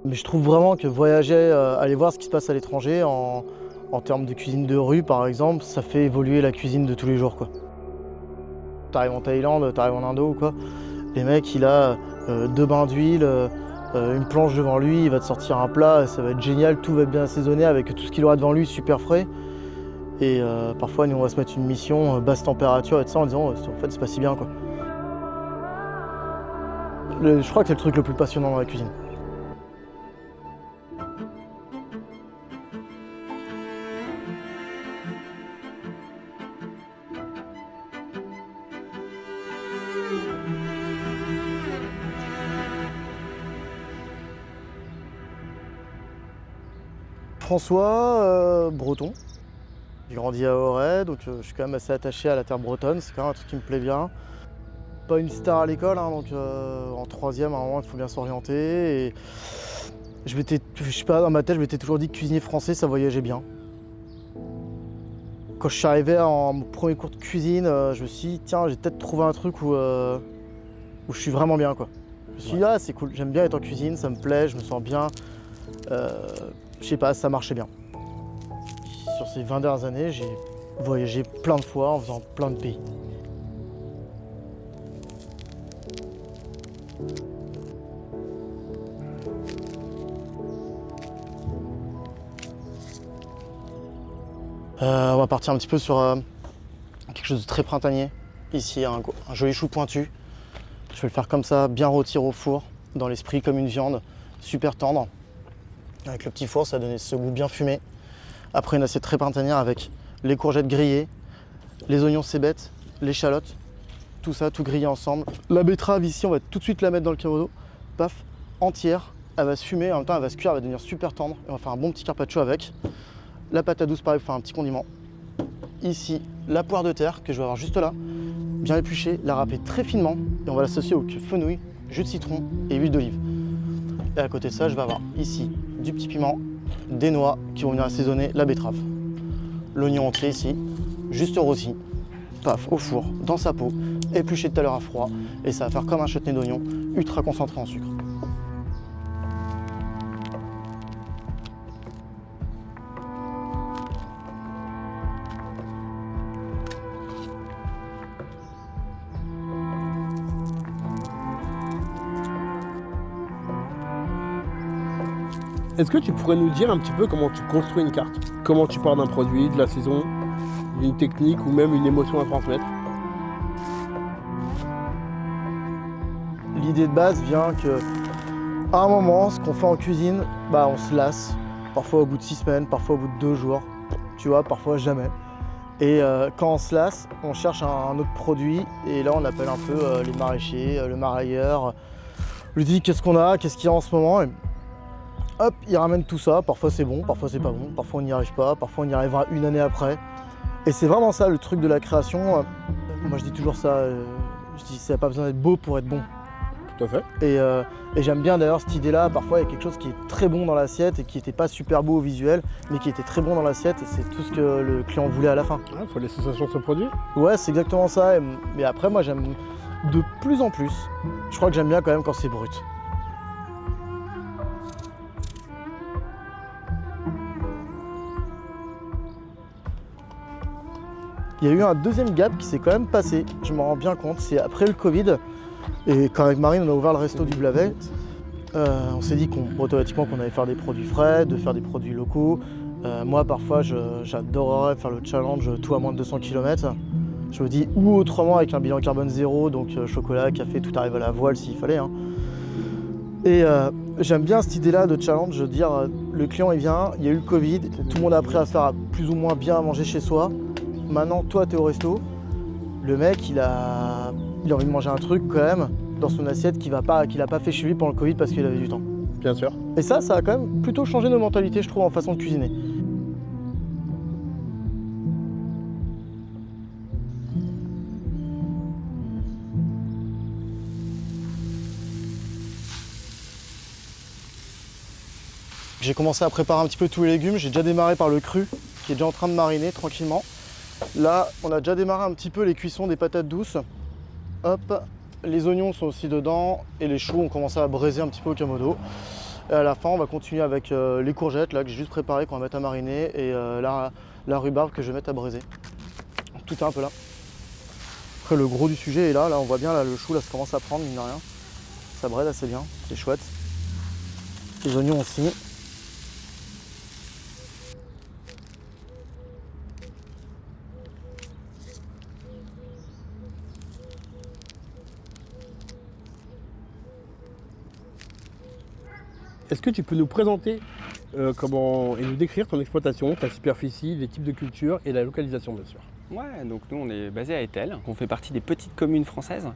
Mais je trouve vraiment que voyager, aller voir ce qui se passe à l'étranger en termes de cuisine de rue par exemple, ça fait évoluer la cuisine de tous les jours, quoi. T'arrives en Thaïlande, t'arrives en Indo ou quoi, les mecs il a 2 bains d'huile, une planche devant lui, il va te sortir un plat, ça va être génial, tout va être bien assaisonné avec tout ce qu'il aura devant lui, super frais. Et parfois nous on va se mettre une mission basse température et tout ça en disant en fait c'est pas si bien, quoi. Je crois que c'est le truc le plus passionnant dans la cuisine. François, breton. J'ai grandi à Auray, donc je suis quand même assez attaché à la terre bretonne, c'est quand même un truc qui me plaît bien. Pas une star à l'école, hein, donc en troisième, à un moment, il faut bien s'orienter. Et je sais pas, dans ma tête, je m'étais toujours dit que cuisinier français, ça voyageait bien. Quand je suis arrivé en mon premier cours de cuisine, je me suis dit, tiens, j'ai peut-être trouvé un truc où je suis vraiment bien, quoi. Je me suis dit, ah, c'est cool, j'aime bien être en cuisine, ça me plaît, je me sens bien. Je sais pas, ça marchait bien. Sur ces 20 dernières années, j'ai voyagé plein de fois en faisant plein de pays. On va partir un petit peu sur quelque chose de très printanier. Ici, un joli chou pointu. Je vais le faire comme ça, bien rôtir au four, dans l'esprit comme une viande, super tendre. Avec le petit four, ça va donner ce goût bien fumé. Après, une assiette très printanière avec les courgettes grillées, les oignons cébettes, l'échalote, tout ça, tout grillé ensemble. La betterave ici, on va tout de suite la mettre dans le camodo, paf, entière. Elle va se fumer, en même temps elle va se cuire, elle va devenir super tendre. Et on va faire un bon petit carpaccio avec. La patate douce, pareil, pour faire un petit condiment. Ici, la poire de terre que je vais avoir juste là, bien épluchée, la râper très finement. Et on va l'associer au fenouil, jus de citron et huile d'olive. Et à côté de ça, je vais avoir ici du petit piment, des noix qui vont venir assaisonner la betterave. L'oignon entier ici, juste rôti, paf, au four, dans sa peau, épluché tout à l'heure à froid, et ça va faire comme un chutney d'oignon, ultra concentré en sucre. Est-ce que tu pourrais nous dire un petit peu comment tu construis une carte? Comment tu pars d'un produit, de la saison, d'une technique ou même une émotion à transmettre? L'idée de base vient que, à un moment, ce qu'on fait en cuisine, bah on se lasse. Parfois au bout de 6 semaines, parfois au bout de 2 jours, tu vois, parfois jamais. Et quand on se lasse, on cherche un autre produit, et là on appelle un peu les maraîchers, le marailleur, lui dit qu'est-ce qu'on a, qu'est-ce qu'il y a en ce moment. Et hop, il ramène tout ça, parfois c'est bon, parfois c'est pas bon, parfois on n'y arrive pas, parfois on y arrivera une année après. Et c'est vraiment ça le truc de la création. Moi je dis toujours ça, je dis ça n'a pas besoin d'être beau pour être bon. Tout à fait. Et j'aime bien d'ailleurs cette idée-là, parfois il y a quelque chose qui est très bon dans l'assiette et qui n'était pas super beau au visuel, mais qui était très bon dans l'assiette et c'est tout ce que le client voulait à la fin. Il faut les sensations de ce produit. Ouais, c'est exactement ça. Mais après moi j'aime de plus en plus, je crois que j'aime bien quand même quand c'est brut. Il y a eu un deuxième gap qui s'est quand même passé, je m'en rends bien compte, c'est après le Covid. Et quand avec Marine on a ouvert le resto du Blavet, on s'est dit automatiquement qu'on allait faire des produits frais, de faire des produits locaux. Moi parfois j'adorerais faire le challenge tout à moins de 200 km. Je me dis ou autrement avec un bilan carbone zéro, donc chocolat, café, tout arrive à la voile s'il fallait. Hein. Et j'aime bien cette idée-là de challenge, de dire le client il vient, il y a eu le Covid, tout le monde a appris à faire plus ou moins bien à manger chez soi. Maintenant toi t'es au resto, le mec il a envie de manger un truc quand même dans son assiette qu'il a pas fait chez lui pendant le Covid parce qu'il avait du temps. Bien sûr. Et ça a quand même plutôt changé nos mentalités je trouve en façon de cuisiner. J'ai commencé à préparer un petit peu tous les légumes, j'ai déjà démarré par le cru qui est déjà en train de mariner tranquillement. Là, on a déjà démarré un petit peu les cuissons des patates douces. Hop, les oignons sont aussi dedans et les choux ont commencé à braiser un petit peu au camodo. Et à la fin, on va continuer avec les courgettes là, que j'ai juste préparées qu'on va mettre à mariner et la rhubarbe que je vais mettre à braiser. Tout est un peu là. Après, le gros du sujet est là. Là, on voit bien là, le chou, là, ça commence à prendre, mine de rien. Ça braise assez bien, c'est chouette. Les oignons aussi. Est-ce que tu peux nous présenter comment et nous décrire ton exploitation, ta superficie, les types de cultures et la localisation bien sûr? Ouais, donc nous on est basé à Étel, on fait partie des petites communes françaises.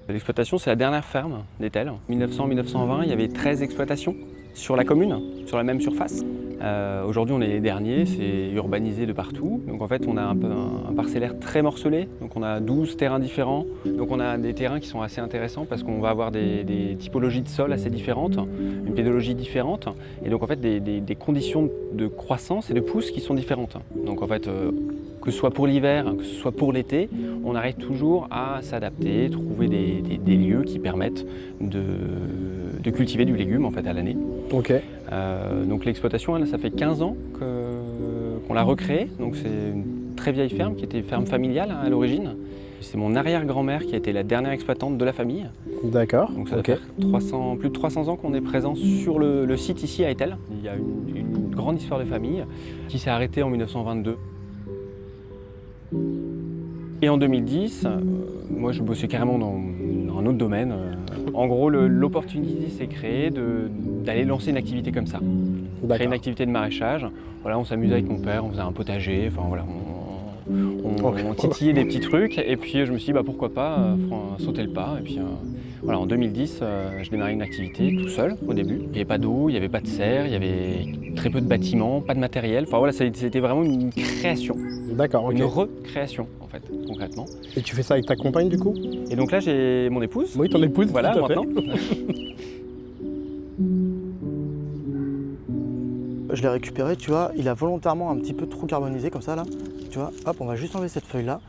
L'exploitation, c'est la dernière ferme d'Étel. 1900-1920, il y avait 13 exploitations sur la commune, sur la même surface. Aujourd'hui, on est les derniers, c'est urbanisé de partout. Donc en fait, on a un parcellaire très morcelé. Donc on a 12 terrains différents. Donc on a des terrains qui sont assez intéressants parce qu'on va avoir des typologies de sol assez différentes, une pédologie différente. Et donc en fait, des conditions de croissance et de pousse qui sont différentes. Donc en fait, que ce soit pour l'hiver, que ce soit pour l'été, on arrive toujours à s'adapter, trouver des lieux qui permettent de cultiver du légume en fait à l'année. Ok. Donc l'exploitation, ça fait 15 ans qu'on l'a recréée. Donc c'est une très vieille ferme qui était ferme familiale à l'origine. C'est mon arrière-grand-mère qui a été la dernière exploitante de la famille. D'accord. Donc ça doit faire plus de 300 ans qu'on est présent sur le site ici à Étel. Il y a une grande histoire de famille qui s'est arrêtée en 1922. Et en 2010, moi je bossais carrément dans un autre domaine. En gros, l'opportunité s'est créée d'aller lancer une activité comme ça. Créer une activité de maraîchage. Voilà, on s'amusait avec mon père, on faisait un potager, enfin voilà, on titillait des petits trucs. Et puis je me suis dit pourquoi pas sauter le pas. Et puis voilà, en 2010, je démarrais une activité tout seul au début. Il n'y avait pas d'eau, il n'y avait pas de serre, il y avait très peu de bâtiments, pas de matériel. Enfin voilà, c'était vraiment une création. D'accord, ok. Une recréation en fait, concrètement. Et tu fais ça avec ta compagne du coup? Et donc là j'ai mon épouse. Oui, ton épouse, Voilà, tout à fait. maintenant. Je l'ai récupéré, tu vois, il a volontairement un petit peu trop carbonisé comme ça là. Tu vois, hop, on va juste enlever cette feuille là.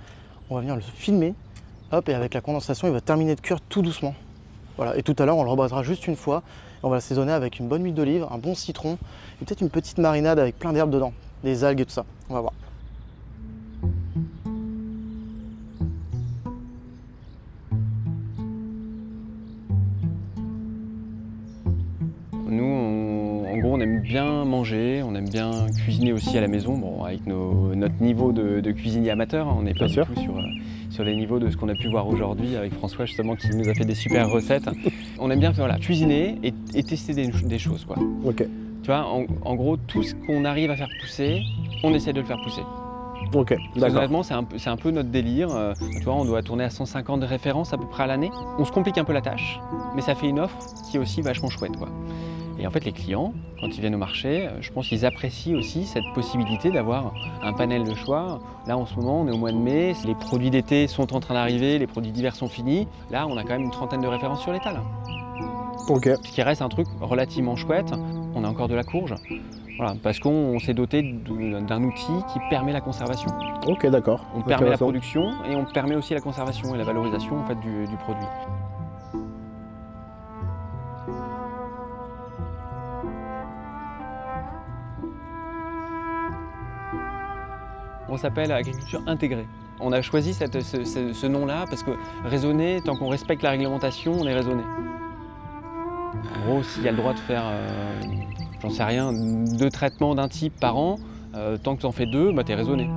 On va venir le filmer. Hop, et avec la condensation, il va terminer de cuire tout doucement. Voilà, et tout à l'heure, on le rebraisera juste une fois. Et on va l'assaisonner avec une bonne huile d'olive, un bon citron et peut-être une petite marinade avec plein d'herbes dedans, des algues et tout ça. On va voir. Nous, en gros, on aime bien manger, on aime bien cuisiner aussi à la maison. Bon, avec notre niveau de cuisinier amateur, on n'est pas du tout sur les niveaux de ce qu'on a pu voir aujourd'hui avec François justement qui nous a fait des super recettes. On aime bien cuisiner et tester des choses, quoi. Ok. Tu vois, en gros, tout ce qu'on arrive à faire pousser, on essaie de le faire pousser. Ok, d'accord. Honnêtement, c'est un peu notre délire. Tu vois, on doit tourner à 150 références à peu près à l'année. On se complique un peu la tâche, mais ça fait une offre qui est aussi vachement chouette, quoi. Et en fait, les clients, quand ils viennent au marché, je pense qu'ils apprécient aussi cette possibilité d'avoir un panel de choix. Là, en ce moment, on est au mois de mai, les produits d'été sont en train d'arriver, les produits d'hiver sont finis. Là, on a quand même une trentaine de références sur l'étal. Ok. Ce qui reste un truc relativement chouette. On a encore de la courge. Voilà, parce qu'on s'est doté d'un outil qui permet la conservation. Ok, d'accord. On permet la production et on permet aussi la conservation et la valorisation en fait, du produit. On s'appelle agriculture intégrée. On a choisi ce nom-là parce que raisonner, tant qu'on respecte la réglementation, on est raisonné. En gros, s'il y a le droit de faire, j'en sais rien, 2 traitements d'un type par an, tant que tu en fais 2, t'es raisonné.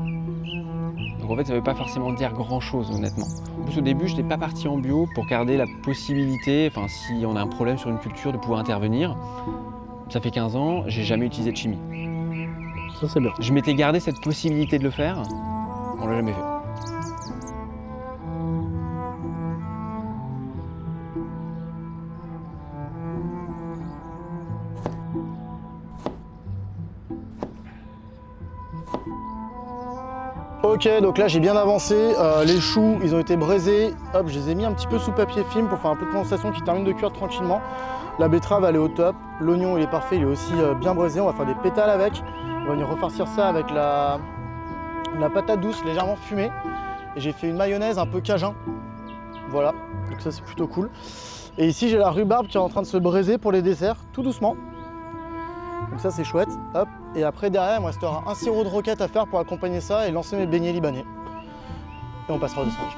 Donc en fait, ça ne veut pas forcément dire grand-chose, honnêtement. En plus, au début, je n'étais pas parti en bio pour garder la possibilité, enfin, si on a un problème sur une culture, de pouvoir intervenir. Ça fait 15 ans, j'ai jamais utilisé de chimie. Ça, c'est bien. Je m'étais gardé cette possibilité de le faire, on l'a jamais fait. Ok, donc là j'ai bien avancé, les choux ils ont été braisés, hop, je les ai mis un petit peu sous papier film pour faire un peu de condensation qui termine de cuire tranquillement. La betterave elle est au top, l'oignon il est parfait, il est aussi bien braisé, on va faire des pétales avec. On va venir refarcir ça avec la patate douce légèrement fumée. Et j'ai fait une mayonnaise un peu cajun, voilà, Donc ça c'est plutôt cool. Et ici j'ai la rhubarbe qui est en train de se braiser pour les desserts, tout doucement. Donc ça c'est chouette. Hop. Et après derrière il me restera un sirop de roquette à faire pour accompagner ça et lancer mes beignets libanais. Et on passera au desserrage.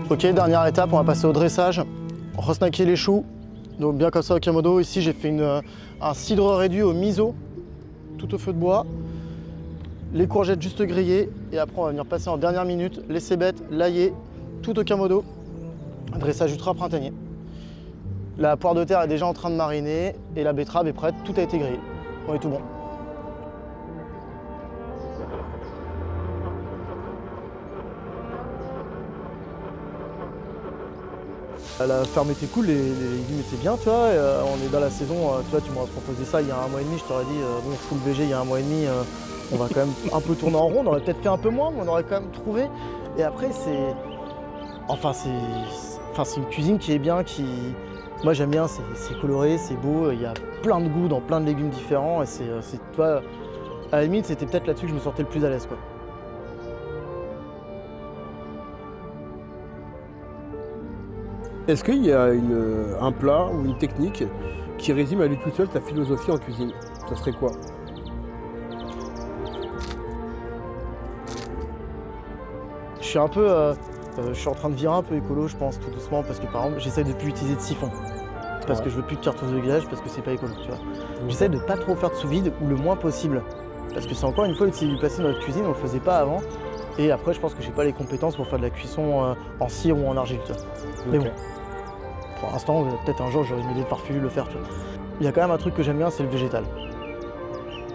Ok, dernière étape, on va passer au dressage. Resnacker les choux, donc bien comme ça au Kamado. Ici j'ai fait un cidre réduit au miso, tout au feu de bois. Les courgettes juste grillées et après on va venir passer en dernière minute les cébettes, l'ail, tout au Kamado. Un dressage ultra printanier. La poire de terre est déjà en train de mariner et la betterave est prête, tout a été grillé. On est tout bon. La ferme était cool, les légumes étaient bien, tu vois. On est dans la saison, tu vois, tu m'aurais proposé ça il y a un mois et demi, je t'aurais dit, bon, full VG il y a un mois et demi, on va quand même un peu tourner en rond, on aurait peut-être fait un peu moins, mais on aurait quand même trouvé. Et après, c'est une cuisine qui est bien, moi j'aime bien, c'est coloré, c'est beau, il y a plein de goûts dans plein de légumes différents, et tu vois, à la limite, c'était peut-être là-dessus que je me sentais le plus à l'aise, quoi. Est-ce qu'il y a un plat ou une technique qui résume à lui tout seul ta philosophie en cuisine? Ça serait quoi? Je suis un peu, je suis en train de virer un peu écolo, je pense, tout doucement, parce que par exemple, j'essaie de plus utiliser de siphon. Parce que je veux plus de cartouches de grillage, parce que c'est pas écolo, tu vois. J'essaie de pas trop faire de sous-vide ou le moins possible. Parce que c'est encore une fois utile du passé dans notre cuisine, on le faisait pas avant. Et après, je pense que j'ai pas les compétences pour faire de la cuisson en cire ou en argile, tu vois. Mais bon, pour l'instant, peut-être un jour, j'aurai une idée de farfelu le faire, tu vois. Il y a quand même un truc que j'aime bien, c'est le végétal.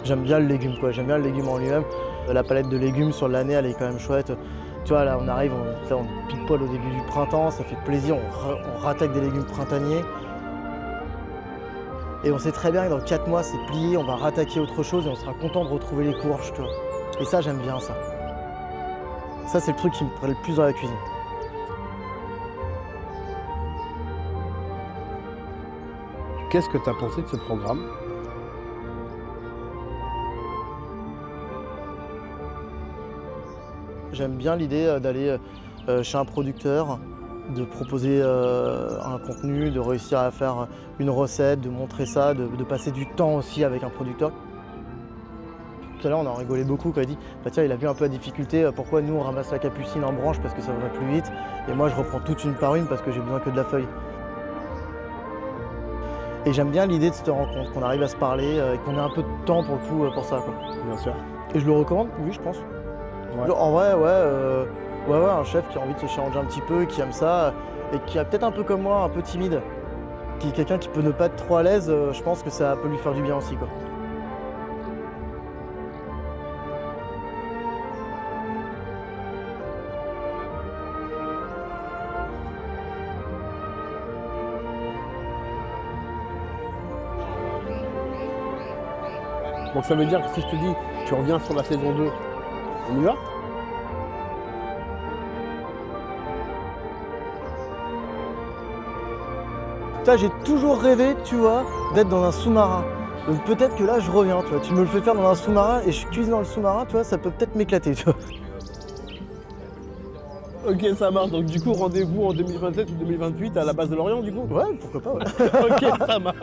J'aime bien le légume, quoi. J'aime bien le légume en lui-même. La palette de légumes sur l'année, elle est quand même chouette. Tu vois, là, on arrive, on pile poil au début du printemps, ça fait plaisir, on rattaque des légumes printaniers. Et on sait très bien que dans 4 mois, c'est plié, on va rattaquer autre chose et on sera content de retrouver les courges, tu vois. Et ça, j'aime bien ça. Ça, c'est le truc qui me plaît le plus dans la cuisine. Qu'est-ce que tu as pensé de ce programme? J'aime bien l'idée d'aller chez un producteur, de proposer un contenu, de réussir à faire une recette, de montrer ça, de passer du temps aussi avec un producteur. Tout à l'heure, on en rigolait beaucoup quand il dit bah tiens, il a vu un peu la difficulté, pourquoi nous on ramasse la capucine en branche parce que ça va plus vite, et moi je reprends toute une par une parce que j'ai besoin que de la feuille. Et j'aime bien l'idée de cette rencontre, qu'on arrive à se parler et qu'on ait un peu de temps pour le coup pour ça, quoi. Bien sûr. Et je le recommande, oui, je pense. Ouais. En vrai, ouais, un chef qui a envie de se challenger un petit peu, qui aime ça, et qui est peut-être un peu comme moi, un peu timide, qui est quelqu'un qui peut ne pas être trop à l'aise, je pense que ça peut lui faire du bien aussi, quoi. Donc ça veut dire que si je te dis tu reviens sur la saison 2, on y va? Ça, j'ai toujours rêvé, tu vois, d'être dans un sous-marin. Donc peut-être que là, je reviens, tu vois. Tu me le fais faire dans un sous-marin et je cuisine dans le sous-marin, tu vois, ça peut peut-être m'éclater, tu vois. Ok, ça marche. Donc du coup, rendez-vous en 2027 ou 2028 à la base de Lorient, du coup? Ouais, pourquoi pas, ouais. Ok, ça marche.